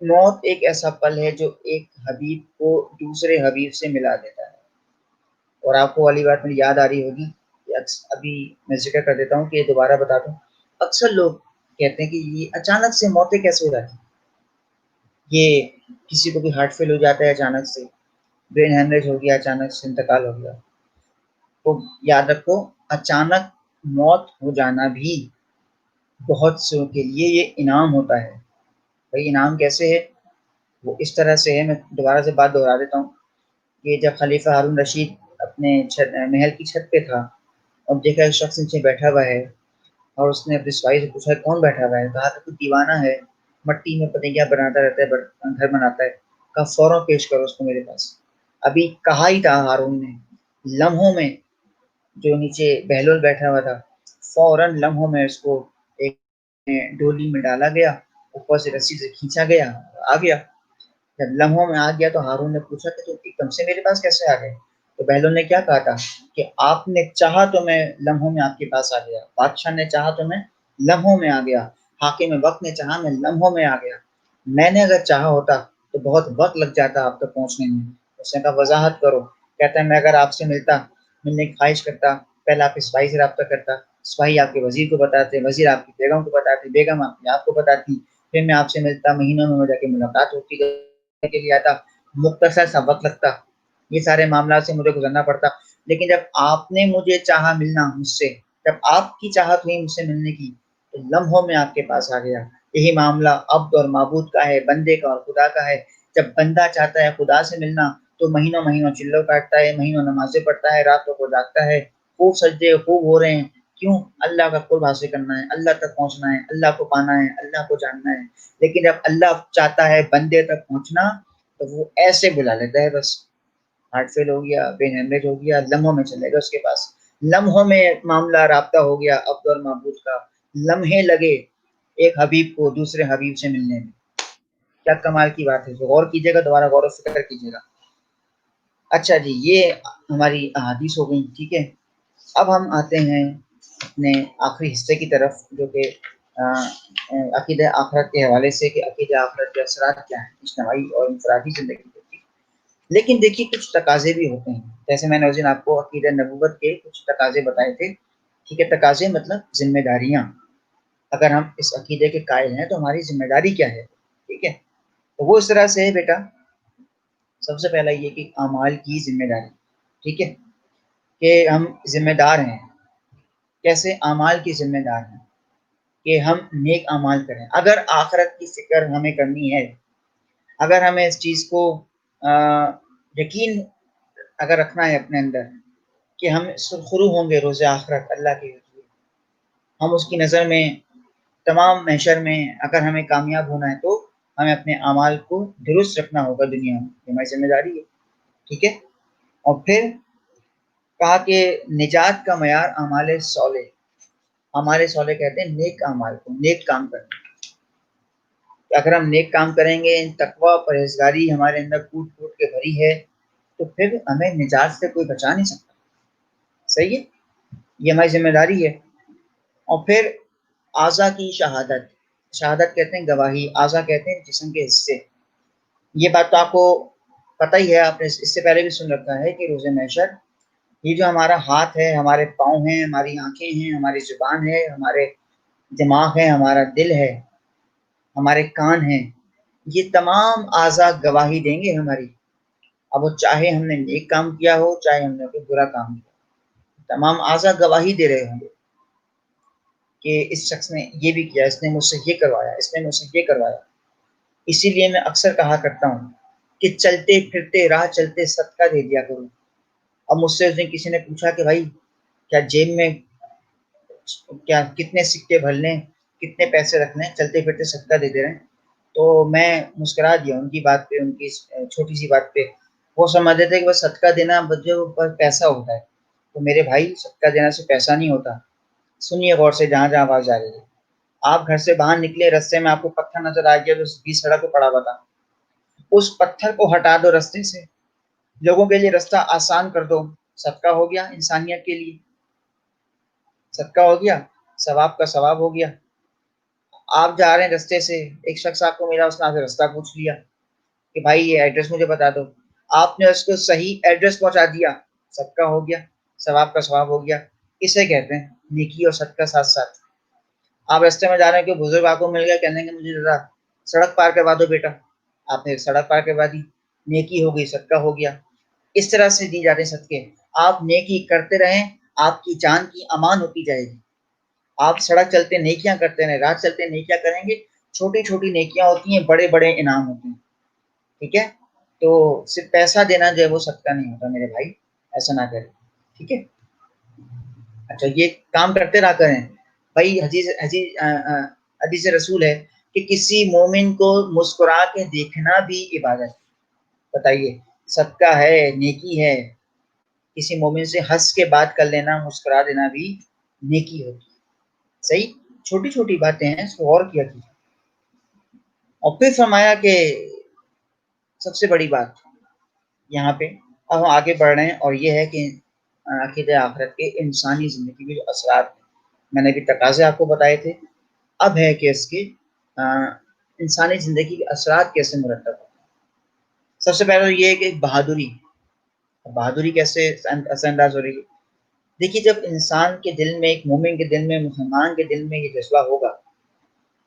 موت ایک ایسا پل ہے جو ایک حبیب کو دوسرے حبیب سے ملا دیتا ہے. اور آپ کو والی بات میری یاد آ رہی ہوگی، ابھی میں ذکر کر دیتا ہوں کہ دوبارہ بتا دوں. اکثر لوگ کہتے ہیں کہ یہ اچانک سے موتیں کیسے ہو جاتی ہیں، یہ کسی کو بھی ہارٹ فیل ہو جاتا ہے اچانک سے، برین ہیمریج ہو گیا، اچانک سے انتقال ہو گیا. تو یاد رکھو، اچانک موت ہو جانا بھی بہت سے کے لیے یہ انعام ہوتا ہے. بھائی انعام کیسے ہے؟ وہ اس طرح سے ہے، میں دوبارہ سے بات دہرا دیتا ہوں کہ جب خلیفہ ہارون رشید اپنے محل کی چھت پہ تھا اور دیکھا ایک شخص نیچے بیٹھا ہوا ہے، اور اس نے اپنے سپاہی سے پوچھا کون بیٹھا ہوا ہے؟ کہا کہ کوئی دیوانہ ہے، مٹی میں پتہ کیا بناتا رہتا ہے، گھر بناتا ہے. کہا فوراً پیش کرو اس کو میرے پاس. ابھی کہا ہی تھا ہارون نے، لمحوں میں جو نیچے بہلول بیٹھا ہوا تھا، فوراً لمحوں میں اس کو ایک ڈولی میں ڈالا گیا، اوپر سے رسی سے کھینچا گیا، آ گیا. جب لمحوں میں آ گیا تو ہارون نے پوچھا کہ تم ایک دم سے میرے پاس کیسے آ گئے؟ تو بہلول نے کیا کہا تھا کہ آپ نے چاہا تو میں لمحوں میں آپ کے پاس آ گیا، بادشاہ نے چاہا تو میں لمحوں میں آ گیا، حاکم وقت نے چاہا میں لمحوں میں آ گیا. میں نے اگر چاہا ہوتا تو بہت وقت لگ جاتا آپ تک پہنچنے میں. اس نے کہا وضاحت کرو. کہتا ہے میں اگر آپ سے ملنے کی خواہش کرتا، پہلے آپ کے سپاہی سے رابطہ کرتا، سپاہی آپ کے وزیر کو بتاتے، وزیر آپ کی بیگم کو بتاتی، بیگم آپ کو بتاتی، پھر میں آپ سے ملتا، مہینوں میں ہو جا کے ملاقات ہوتی کے لیے آتا، مختصر سا وقت لگتا، یہ سارے معاملات سے مجھے گزرنا پڑتا. لیکن جب آپ نے مجھے چاہا ملنا مجھ سے، جب آپ کی چاہت ہوئی مجھ سے ملنے کی، تو لمحوں میں آپ کے پاس آ گیا. یہی معاملہ عبد اور معبود کا ہے، بندے کا اور خدا کا ہے. جب بندہ چاہتا ہے خدا سے ملنا تو مہینوں مہینوں چلو کاٹتا ہے، مہینوں نمازیں پڑھتا ہے، راتوں کو جاگتا ہے، خوب سجدے خوب ہو رہے ہیں. کیوں؟ اللہ کا قرب حاصل کرنا ہے، اللہ تک پہنچنا ہے، اللہ کو پانا ہے، اللہ کو جاننا ہے. لیکن جب اللہ چاہتا ہے بندے تک پہنچنا تو وہ ایسے بلا لیتا ہے، بس ہارٹ فیل ہو گیا، برین ہیمریج ہو گیا، لمحوں میں چلے گا اس کے پاس. لمحوں میں معاملہ رابطہ ہو گیا عبد اور معبود کا، لمحے لگے ایک حبیب کو دوسرے حبیب سے ملنے میں. کیا کمال کی بات ہے، غور کیجیے گا، دوبارہ غور و فکر کیجیے گا. اچھا جی، یہ ہماری احادیث ہو گئی، ٹھیک ہے. اب ہم آتے ہیں اپنے آخری حصے کی طرف، جو کہ عقیدہ آخرت کے حوالے سے، کہ عقیدہ آخرت کے اثرات کیا ہیں اجتماعی اور انفرادی زندگی کے. لیکن دیکھیے کچھ تقاضے بھی ہوتے ہیں، جیسے میں نے اس دن آپ کو عقیدہ نبوت کے کچھ تقاضے بتائے تھے، ٹھیک ہے. تقاضے مطلب ذمہ داریاں. اگر ہم اس عقیدے کے قائل ہیں تو ہماری ذمہ داری کیا ہے، ٹھیک ہے. تو وہ اس طرح سے ہے بیٹا، سب سے پہلا یہ کہ اعمال کی ذمہ داری، ٹھیک ہے، کہ ہم ذمہ دار ہیں. کیسے؟ اعمال کی ذمہ دار ہیں کہ ہم نیک اعمال کریں. اگر آخرت کی فکر ہمیں کرنی ہے، اگر ہمیں اس چیز کو یقین اگر رکھنا ہے اپنے اندر کہ ہم سرخرو ہوں گے روز آخرت اللہ کے حضور، ہم اس کی نظر میں تمام محشر میں اگر ہمیں کامیاب ہونا ہے تو ہمیں اپنے اعمال کو درست رکھنا ہوگا دنیا میں، یہ ہماری ذمہ داری ہے، ٹھیک ہے. اور پھر کہا کہ نجات کا معیار اعمال صالح. اعمال صالح کہتے ہیں نیک اعمال کو، نیک کام کرنا. اگر ہم نیک کام کریں گے، تقوی پرہیزگاری ہمارے اندر کوٹ کوٹ کے بھری ہے، تو پھر ہمیں نجات سے کوئی بچا نہیں سکتا. صحیح ہے، یہ ہماری ذمہ داری ہے. اور پھر اعضا کی شہادت. شہادت کہتے ہیں گواہی، اعضا کہتے ہیں جسم کے حصے. یہ بات تو آپ کو پتہ ہی ہے، آپ نے اس سے پہلے بھی سن رکھا ہے کہ روز محشر یہ جو ہمارا ہاتھ ہے، ہمارے پاؤں ہیں، ہماری آنکھیں ہیں، ہماری زبان ہے، ہمارے دماغ ہے، ہمارا دل ہے، ہمارے کان ہیں، یہ تمام اعضاء گواہی دیں گے ہماری، اب وہ چاہے ہم نے نیک کام کیا ہو چاہے ہم نے کوئی برا کام کیا، تمام اعضاء گواہی دے رہے ہوں گے کہ اس شخص نے یہ بھی کیا، اس نے مجھ سے یہ کروایا، اس نے مجھ سے یہ کروایا۔ اسی لیے میں اکثر کہا کرتا ہوں کہ چلتے پھرتے راہ چلتے صدقہ دے دیا کروں۔ اب مجھ سے اس دن کسی نے پوچھا کہ بھائی کیا جیب میں کیا کتنے سکے بھر لیں، کتنے پیسے رکھ لیں، چلتے پھرتے صدقہ دے دے رہے ہیں؟ تو میں مسکرا دیا ان کی بات پہ، ان کی چھوٹی سی بات پہ۔ وہ سمجھتے تھے کہ بس صدقہ دینا جو پیسہ ہوتا ہے، تو میرے بھائی صدقہ دینا سے پیسہ نہیں ہوتا۔ سنیے غور سے جہاں جہاں آواز جا رہی ہے۔ آپ گھر سے باہر نکلے، رستے میں آپ کو پتھر نظر آ گیا جو بیچ سڑک پہ پڑا ہوا تھا، اس پتھر کو ہٹا دو رستے سے، لوگوں کے لیے رستہ آسان کر دو، صدقہ ہو گیا انسانیت کے لیے، صدقہ ہو گیا، ثواب کا ثواب ہو گیا۔ آپ جا رہے ہیں رستے سے، ایک شخص آپ کو ملا، اس نے آپ سے رستہ پوچھ لیا کہ بھائی یہ ایڈریس مجھے بتا دو، آپ نے اس کو صحیح ایڈریس پہنچا دیا، صدقہ ہو گیا، ثواب کا ثواب ہو گیا۔ اسے کہتے ہیں نیکی اور صدقہ ساتھ ساتھ۔ آپ رستے میں جا رہے ہیں کہ بزرگ آپ کو مل گیا، کہنے کہ مجھے ذرا سڑک پار کروا دو بیٹا، آپ نے سڑک پار کروا دی، نیکی ہو گئی، صدقہ ہو گیا۔ اس طرح سے دی جاتے صدقے۔ آپ نیکی کرتے رہیں، آپ کی جان کی امان ہوتی جائے گی۔ آپ سڑک چلتے نیکیاں کرتے رہیں، رات چلتے نیکیاں کریں گے، چھوٹی چھوٹی نیکیاں ہوتی ہیں، بڑے بڑے انعام ہوتے ہیں، ٹھیک ہے؟ تو صرف پیسہ دینا جو ہے وہ صدقہ نہیں ہوتا میرے بھائی، ایسا نہ کریں، ٹھیک ہے؟ اچھا، یہ کام کرتے رہا کریں بھائی۔ حدیث رسول ہے کہ کسی مومن کو مسکرا کے دیکھنا بھی عبادت ہے۔ بتائیے، صدقہ ہے، نیکی ہے، کسی مومن سے ہنس کے بات کر لینا، مسکرا دینا بھی نیکی ہوتی ہے۔ صحیح، چھوٹی چھوٹی باتیں ہیں، اس کو غور کیا کیجیے۔ اور پھر فرمایا کہ سب سے بڑی بات یہاں پہ اب ہم آگے بڑھ رہے ہیں، اور یہ ہے کہ عقیدہ آخرت کے انسانی زندگی کے جو اثرات ہیں، میں نے بھی تقاضے آپ کو بتائے تھے، اب ہے کہ اس کے انسانی زندگی کے اثرات کیسے مرتب ہوتے ہیں۔ سب سے پہلے یہ ہے کہ بہادری کیسے اثر انداز ہو رہی ہے۔ دیکھیے، جب انسان کے دل میں، ایک مومن کے دل میں، مسلمان کے دل میں یہ جذبہ ہوگا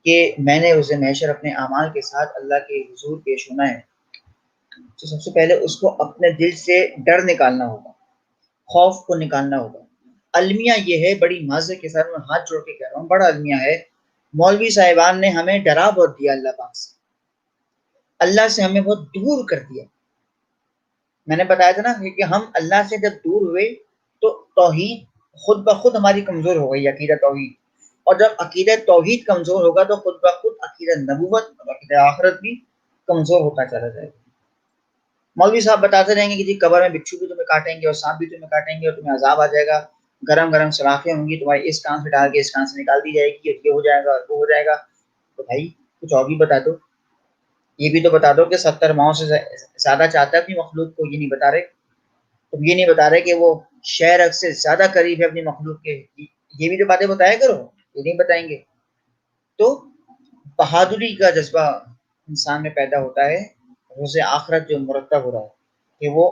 کہ میں نے اسے محشر اپنے اعمال کے ساتھ اللہ کے حضور پیش ہونا ہے، تو سب سے پہلے اس کو اپنے دل سے ڈر نکالنا ہوگا، خوف کو نکالنا ہوگا۔ المیہ یہ ہے، بڑی معذرت کے ساتھ میں ہاتھ جوڑ کے کہہ رہا ہوں، بڑا المیہ ہے، مولوی صاحبان نے ہمیں ڈرا بہت دیا اللہ پاک سے، اللہ سے ہمیں بہت دور کر دیا۔ میں نے بتایا تھا نا کہ ہم اللہ سے جب دور ہوئے تو توحید خود بخود ہماری کمزور ہو گئی، عقیدہ توحید، اور جب عقیدہ توحید کمزور ہوگا تو خود بخود عقیدہ نبوت اور عقیدہ آخرت بھی کمزور ہوتا چلا جائے گا۔ مولوی صاحب بتاتے رہیں گے کہ جی قبر میں بچھو بھی تمہیں کاٹیں گے اور سانپ بھی تمہیں کاٹیں گے اور تمہیں عذاب آ جائے گا، گرم گرم سلاخیں ہوں گی تمہاری، اس کان سے ڈال کے اس کان سے نکال دی جائے گی، یہ ہو جائے گا اور وہ ہو جائے گا۔ تو بھائی کچھ اور بھی بتا دو، یہ بھی تو بتا دو کہ 70 ماؤں سے زیادہ چاہتا ہے اپنی مخلوق کو، یہ نہیں بتا رہے تم، یہ نہیں بتا رہے کہ وہ شہر سے زیادہ قریب ہے اپنی مخلوق کے، یہ بھی تو باتیں بتایا کرو، یہ نہیں بتائیں گے۔ تو بہادری کا جذبہ انسان میں پیدا ہوتا ہے، روز آخرت جو مرتب ہو رہا ہے کہ وہ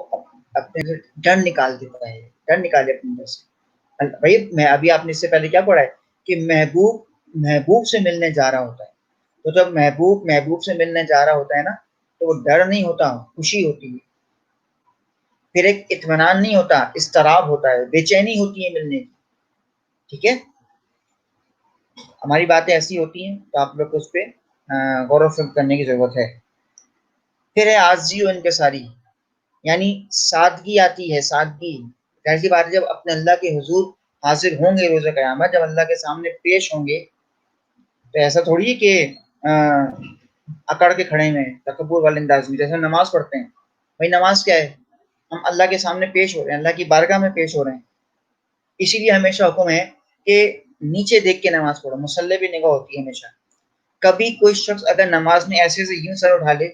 اپنے سے ڈر نکال دیتا ہے، ڈر نکالے اپنے اندر سے۔ بھائی میں ابھی آپ نے اس سے پہلے کیا پڑھا ہے کہ محبوب سے ملنے جا رہا ہوتا ہے، تو جب محبوب سے ملنے جا رہا ہوتا ہے نا، تو وہ ڈر نہیں ہوتا، خوشی ہوتی ہے، پھر ایک اطمینان نہیں ہوتا، اضطراب ہوتا ہے، بے چینی ہوتی ہے ملنے کی، ٹھیک ہے؟ ہماری باتیں ایسی ہوتی ہیں تو آپ لوگ کو اس پہ غور و فکر کرنے کی ضرورت ہے۔ پھر ہے عاجزی و انکساری، یعنی سادگی آتی ہے، سادگی۔ ظاہر سی بات ہے جب اپنے اللہ کے حضور حاضر ہوں گے روز قیامت، جب اللہ کے سامنے پیش ہوں گے، تو ایسا تھوڑی ہے کہ اکڑ کے کھڑے میں تکبر والے انداز میں، جیسے نماز پڑھتے ہیں۔ بھائی نماز کیا ہے؟ ہم اللہ کے سامنے پیش ہو رہے ہیں، اللہ کی بارگاہ میں پیش ہو رہے ہیں، اسی لیے ہمیشہ حکم ہے کہ نیچے دیکھ کے نماز پڑھو، مصلی بھی نگاہ ہوتی ہے ہمیشہ۔ کبھی کوئی شخص اگر نماز میں ایسے سے یوں سر اٹھا لے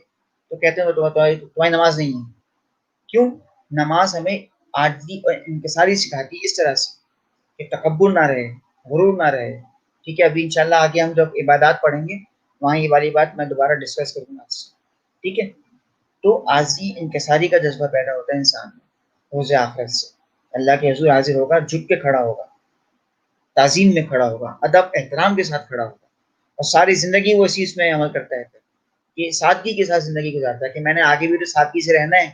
تو کہتے ہیں تمہاری نماز نہیں ہے۔ کیوں؟ نماز ہمیں عاجزی اور انکساری سکھاتی ہے، اس طرح سے کہ تکبر نہ رہے، غرور نہ رہے، ٹھیک ہے؟ ابھی انشاءاللہ آگے ہم جب عبادات پڑھیں گے وہاں یہ والی بات میں دوبارہ ڈسکس کروں گا آپ سے، ٹھیک ہے؟ تو عاجزی انکساری کا جذبہ پیدا ہوتا ہے انسان میں روز آخرت سے، اللہ کے حضور حاضر ہوگا، جھک کے کھڑا ہوگا، تعظیم میں کھڑا ہوگا، ادب احترام کے ساتھ کھڑا ہوگا، اور ساری زندگی وہ اسی اس میں عمل کرتا ہے کہ سادگی کے ساتھ زندگی گزارتا ہے کہ میں نے آگے بھی تو سادگی سے رہنا ہے.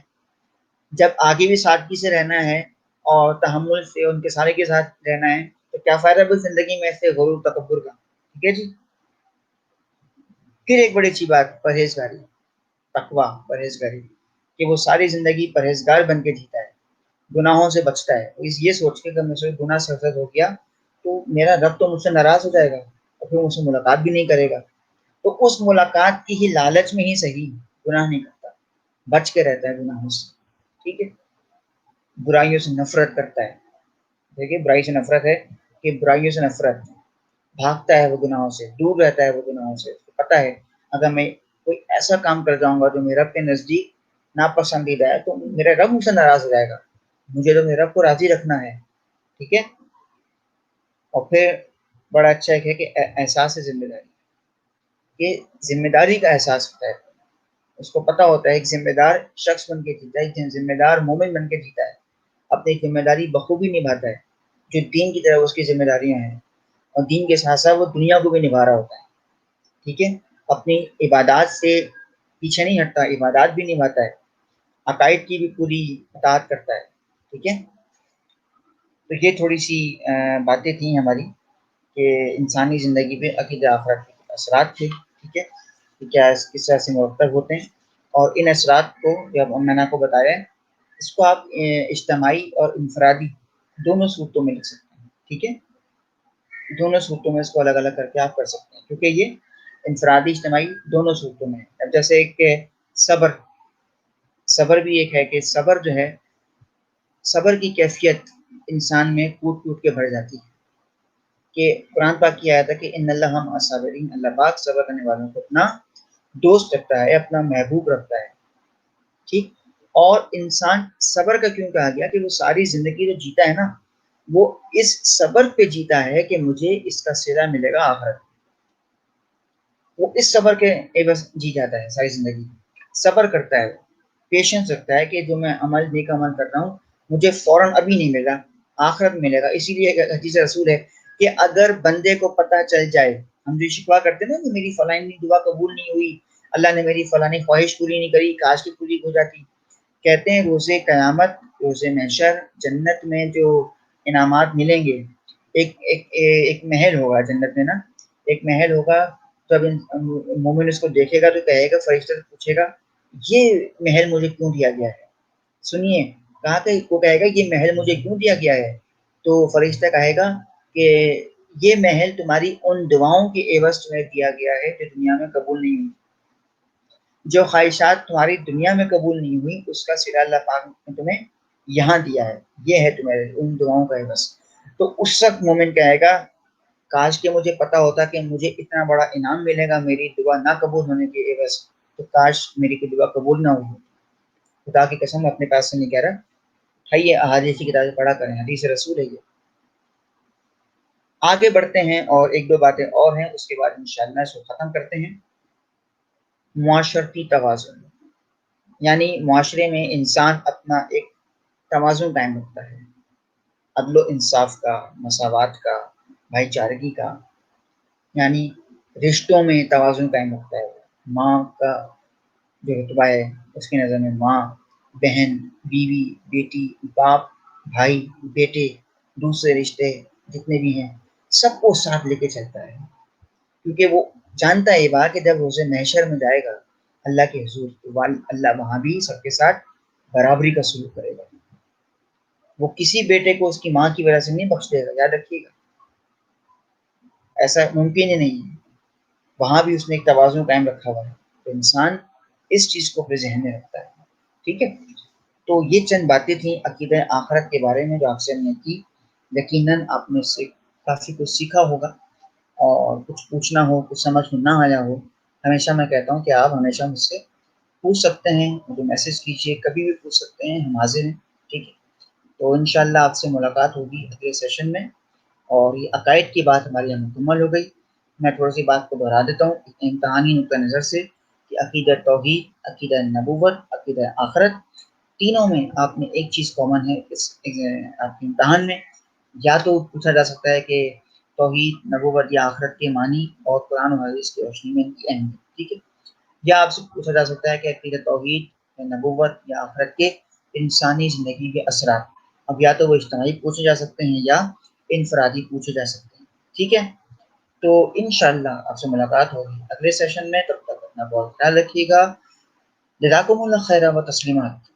جب آگے بھی سادگی سے رہنا ہے اور تحمل سے ان کے سارے کے ساتھ رہنا ہے تو کیا فائدہ بس زندگی میں ایسے غرور تکبر کا. ٹھیک ہے جی. پھر ایک بڑی اچھی بات پرہیزگاری، تقویٰ، پرہیزگاری، کہ وہ ساری زندگی پرہیزگار بن کے جیتا ہے، گناہوں سے بچتا ہے. یہ سوچ کے کہ مجھ سے گناہ سرزد ہو گیا تو میرا رب تو مجھ سے ناراض ہو جائے گا اور پھر مجھ سے ملاقات بھی نہیں کرے گا. تو اس ملاقات کی ہی لالچ میں ہی صحیح گناہ نہیں کرتا، بچ کے رہتا ہے گناہوں سے. ٹھیک ہے. برائیوں سے نفرت کرتا ہے. دیکھیے برائی سے نفرت ہے کہ برائیوں سے نفرت، بھاگتا ہے وہ گناہوں سے، دور رہتا ہے وہ گناہوں سے. پتہ ہے اگر میں کوئی ایسا کام کر جاؤں گا جو میرے رب کے نزدیک ناپسندیدہ ہے تو میرا رب مجھ سے ناراض ہو جائے گا. مجھے تو میرے رب کو راضی رکھنا ہے. ٹھیک ہے. اور پھر بڑا اچھا ہے کہ احساس ذمہ داری، یہ ذمہ داری کا احساس ہوتا ہے. اس کو پتہ ہوتا ہے ایک ذمہ دار شخص بن کے جیتا ہے، ایک ذمہ دار مومن بن کے جیتا ہے، اپنی ذمہ داری بخوبی نبھاتا ہے جو دین کی طرف اس کی ذمہ داریاں ہیں، اور دین کے ساتھ ساتھ وہ دنیا کو بھی نبھا رہا ہوتا ہے. ٹھیک ہے. اپنی عبادات سے پیچھے نہیں ہٹتا، عبادات بھی نبھاتا ہے، عقائد کی بھی پوری اطاعت کرتا ہے. ٹھیک ہے. تو یہ تھوڑی سی باتیں تھیں ہماری کہ انسانی زندگی پہ عقیدہ آخرت کے اثرات تھے. ٹھیک ہے. کہ کیا کس طرح سے مرتب ہوتے ہیں، اور ان اثرات کو جب میں نے آپ کو بتایا ہے اس کو آپ اجتماعی اور انفرادی دونوں صورتوں میں لکھ سکتے ہیں. ٹھیک ہے. دونوں صورتوں میں اس کو الگ الگ کر کے آپ کر سکتے ہیں کیونکہ یہ انفرادی اجتماعی دونوں صورتوں میں ہے. اب جیسے ایک صبر، صبر بھی ایک ہے کہ صبر جو ہے، صبر کی کیفیت انسان میں کوٹ کوٹ کے بڑھ جاتی ہے. کہ قرآن پاک کی آیت ہے کہ ان اللہ مع الصابرین، اللہ پاک صبر کرنے والوں کو اپنا دوست رکھتا ہے، اپنا محبوب رکھتا ہے. ٹھیک. اور انسان صبر کا کیوں کہا گیا کہ وہ ساری زندگی جو جیتا ہے نا وہ اس صبر پہ جیتا ہے کہ مجھے اس کا صلہ ملے گا آخرت. وہ اس صبر کے عوض جی جاتا ہے ساری زندگی، صبر کرتا ہے، پیشنس رکھتا ہے کہ جو میں نیک عمل کر رہا ہوں مجھے فوراً ابھی نہیں ملے گا، آخرت ملے گا. اسی لیے ایک حدیث رسول ہے کہ اگر بندے کو پتہ چل جائے، ہم جو شکوا کرتے ہیں نا کہ میری فلانی دعا قبول نہیں ہوئی، اللہ نے میری فلانی خواہش پوری نہیں کری، کاش کی پوری ہو جاتی. کہتے ہیں روز قیامت، روز محشر، جنت میں جو انعامات ملیں گے، ایک محل ہوگا جنت میں نا، ایک محل ہوگا. جب مومن اس کو دیکھے گا تو کہے گا، فرشتہ پوچھے گا یہ محل مجھے کیوں دیا گیا ہے. سنیے، کہا کہ وہ کہے گا یہ محل مجھے کیوں دیا گیا ہے. تو فرشتہ کہے گا کہ یہ محل تمہاری ان دعاؤں کے عوض تمہیں دیا گیا ہے جو دنیا میں قبول نہیں ہوئی. جو خواہشات تمہاری دنیا میں قبول نہیں ہوئی اس کا صلہ اللہ پاک نے تمہیں یہاں دیا ہے، یہ ہے تمہارے ان دعاؤں کا عوض. تو اس وقت مومن کہے گا کاش کہ مجھے پتا ہوتا کہ مجھے اتنا بڑا انعام ملے گا میری دعا نہ قبول ہونے کے عوض، تو کاش میری کوئی دعا قبول نہ ہوئی. خدا کی قسم اپنے پاس سے نہیں کہہ رہا، ہے یہ احادیث کی کتابیں پڑھا کریں، حدیث رسول ہے یہ. آگے بڑھتے ہیں اور ایک دو باتیں اور ہیں، اس کے بعد انشاءاللہ اس کو ختم کرتے ہیں. معاشرتی توازن، یعنی معاشرے میں انسان اپنا ایک توازن قائم رکھتا ہے، عدل و انصاف کا، مساوات کا، بھائی چارگی کا، یعنی رشتوں میں توازن قائم رکھتا ہے. ماں کا جو رتبہ ہے اس کی نظر میں ماں، بہن، بیوی، بیٹی، باپ، بھائی، بیٹے، دوسرے رشتے جتنے بھی ہیں سب کو ساتھ لے کے چلتا ہے. کیونکہ وہ جانتا ہے یہ بات کہ جب اسے محشر میں جائے گا اللہ کے حضور تو اللہ وہاں بھی سب کے ساتھ برابری کا سلوک کرے گا. وہ کسی بیٹے کو اس کی ماں کی وجہ سے نہیں بخش دے گا، یاد رکھیے گا، ایسا ممکن ہی نہیں ہے. وہاں بھی اس نے ایک توازن قائم رکھا ہوا ہے. تو انسان اس چیز کو اپنے ذہن میں رکھتا ہے. ٹھیک ہے. تو یہ چند باتیں تھیں عقیدہ آخرت کے بارے میں جو آپ سے ہم نے کی. یقیناً آپ نے اس سے کافی کچھ سیکھا ہوگا، اور کچھ پوچھنا ہو، کچھ سمجھ میں نہ آیا ہو، ہمیشہ میں کہتا ہوں کہ آپ ہمیشہ مجھ سے پوچھ سکتے ہیں، مجھے میسج کیجیے، کبھی بھی پوچھ سکتے ہیں، ہم حاضر ہیں. ٹھیک ہے. تو انشاءاللہ آپ سے ملاقات ہوگی اگلے سیشن میں. اور یہ عقائد کی بات ہماری یہاں مکمل ہو گئی. میں تھوڑی سی بات کو دہرا دیتا ہوں امتحانی نقطہ نظر سے کہ عقیدہ توحید، عقیدہ نبوت، عقیدہ آخرت، تینوں میں آپ نے ایک چیز کامن ہے اس آپ کے امتحان میں. یا تو پوچھا جا سکتا ہے کہ توحید، نبوت یا آخرت کے معنی اور قرآن و حدیث کی روشنی میں ان کی اہمیت. ٹھیک ہے. یا آپ سے پوچھا جا سکتا ہے کہ عقیدہ توحید یا نبوت یا آخرت کے انسانی زندگی کے اثرات. اب یا تو وہ اجتماعی پوچھے جا سکتے ہیں یا انفرادی پوچھے جا سکتے ہیں. ٹھیک ہے. تو انشاءاللہ آپ سے ملاقات ہوگی اگلے سیشن میں. تب تک اپنا بہت خیال رکھیے گا. جزاکم اللہ خیر و تسلیمات.